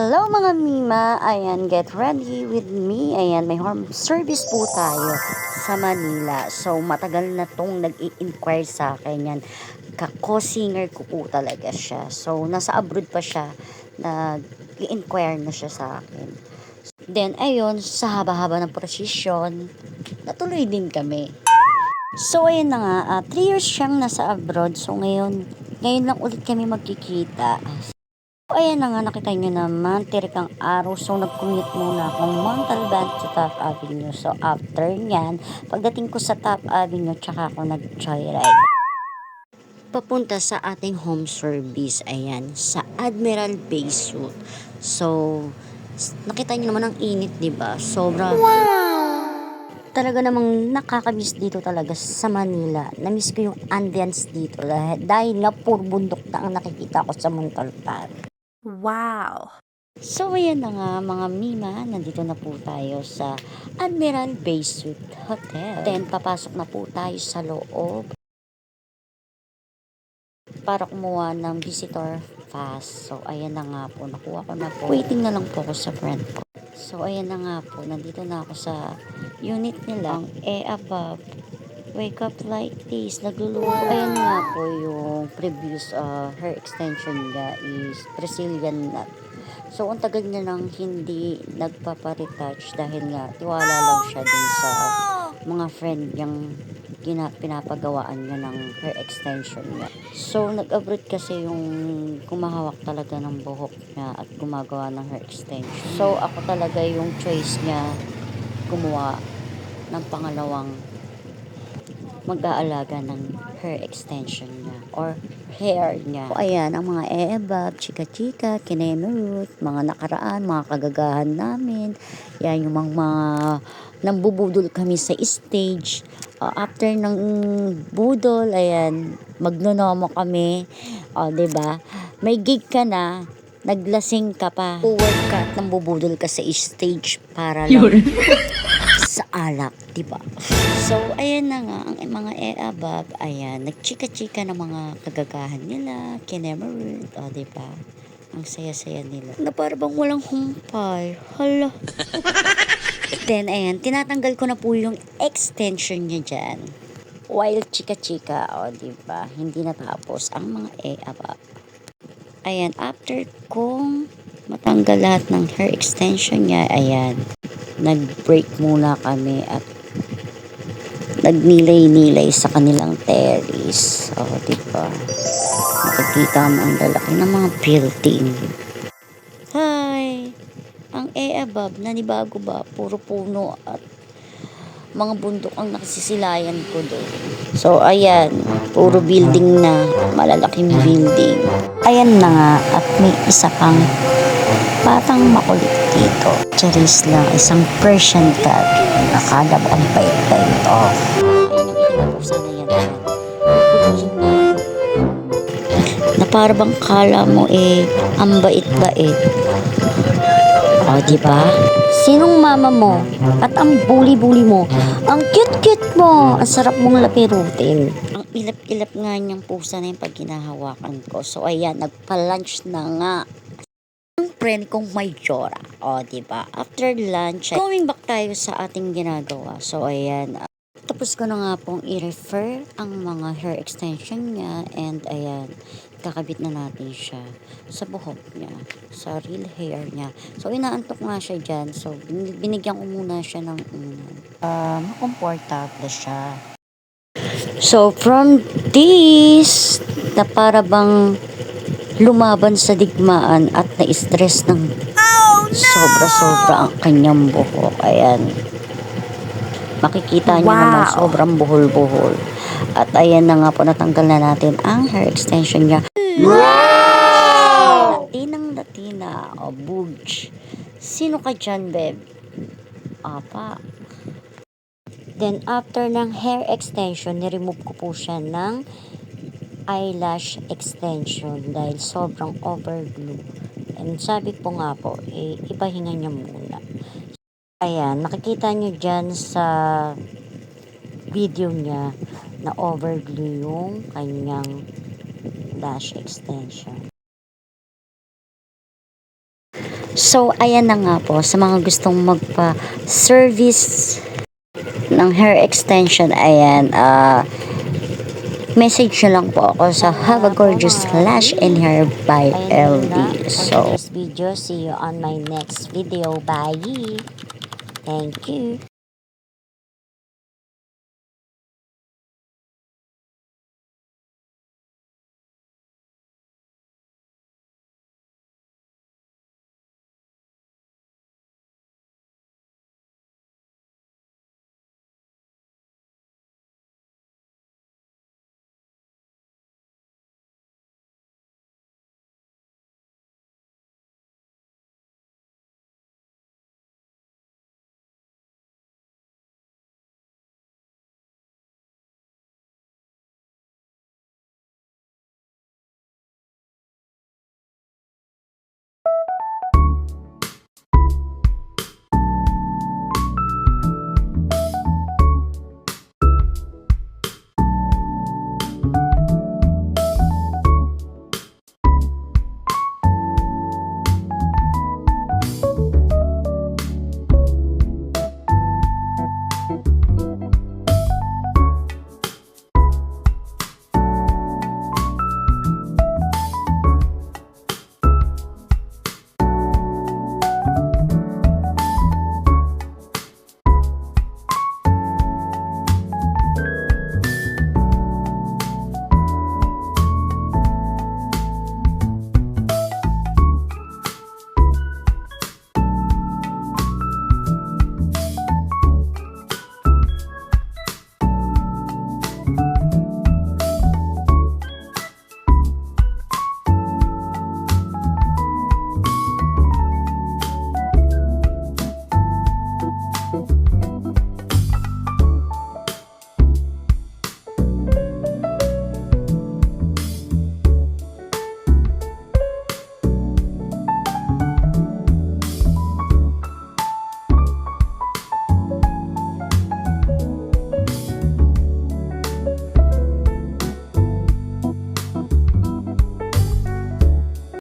Hello mga Mima, ayan, get ready with me. Ayan, may home service po tayo sa Manila. So, matagal na tong nag-i-inquire sa akin yan. Kako-singer ko po talaga siya. So, nasa abroad pa siya, nag-i-inquire na siya sa akin. Then, ayun, sa haba-haba ng prosesyon, natuloy din kami. So, ayun na nga, 3 years siyang nasa abroad. So, ngayon lang ulit kami magkikita. So, ayan na nga, nakita nyo naman, tirikang araw. So, nag-commute muna akong Montalban sa Top Avenue. So, after nyan, pagdating ko sa Top Avenue, tsaka ako nag-joyride. Papunta sa ating home service, ayan, sa Admiral Bay Suite. So, nakita nyo naman ang init, diba? Sobra. Talaga namang nakakamiss dito talaga sa Manila. Namiss ko yung ambience dito dahil nga puro bundok na ang nakikita ko sa Montalban. Wow! So, ayan na nga mga Mima, nandito na po tayo sa Admiral Bay Suite Hotel. Then, papasok na po tayo sa loob para kumuha ng visitor pass. So, ayan na nga po, nakuha ko na po. Waiting na lang po ako sa friend ko. So, ayan na nga po, nandito na ako sa unit nila. Above, wake up like this, nagluluto. Ayan nga po yung previous hair extension niya is Brazilian nut. So, ang tagal niya nang hindi nagpaparetouch dahil nga tiwala lang siya dun sa mga friend niyang pinapagawaan niya ng hair extension niya. So, nag-abroad kasi yung kumahawak talaga ng buhok niya at gumagawa ng hair extension. So, ako talaga yung choice niya gumawa ng pangalawang mag-aalaga ng hair extension niya or hair niya. So, ayan, ang mga eebab, chika-chika, kinemerut, mga nakaraan, mga kagagahan namin. Yan, yung mga nambubudol kami sa stage. After ng budol, ayan, magnonomo kami. O, diba? May gig ka na, naglasing ka pa. Uwag ka, nambubudol ka sa stage para lang sa alak, diba? So, ayan na nga, ang mga abab, ayan, nagchika-chika ng mga kagagahan nila, kinemerud, o, diba? Ang saya-saya nila. Na parang walang humpay. Hala. Then, ayan, tinatanggal ko na po yung extension niya dyan. While chika-chika, o, diba? Hindi natapos ang mga abab. Ayan, after kong matanggal lahat ng hair extension niya, ayan, nag-break muna kami at nagnilay-nilay sa kanilang terrace. O, diba? Makikita mo ang lalaki ng mga building. Hi! Ang above, nanibago ba? Puro puno at mga bundok ang nakasisilayan ko doon. So, ayan, puro building na, malalaking building. Ayan na nga, at may isa pang batang makulit dito. Charis lang, isang Persian cat. Nakadab ang bait-bait. Oh. Ayun ang ikinapusa na yan. Na parang kala mo ang bait-bait. O, diba? Sinong mama mo? At ang bully-bully mo? Ang cute-cute mo! Ang sarap mong lapirutin. Ang ilap-ilap nga niyang pusa na yung pag ginahawakan ko. So, ayan, nagpa-lunch na nga ang friend kong Mayora. O, diba? After lunch, going back tayo sa ating ginagawa. So, ayan, tapos ko na nga pong i-refer ang mga hair extension niya and ayan, kakabit na natin siya sa buhok niya, sa real hair niya. So, inaantok nga siya dyan. So, binigyan ko muna siya ng makomportable siya. So, from this, na para bang lumaban sa digmaan at na-stress ng sobra-sobra ang kanyang buhok. Ayan. Makikita niyo naman sobrang buhol-buhol. At ayan na nga po, natanggal na natin ang hair extension niya. Wow! Latinang-latina. O, Booge. Sino ka dyan, babe? Apa. Then, after ng hair extension, niremove ko po siya ng eyelash extension dahil sobrang overglue. And sabi po nga po, ipahinga niya muna. Ayan, nakikita nyo dyan sa video niya na overglue yung kanyang lash extension. So, ayan na nga po, sa mga gustong magpa-service ng hair extension, ayan, message nyo lang po ako sa Have a Gorgeous Lash and Hair by LD. So, This video, see you on my next video. Bye! Thank you.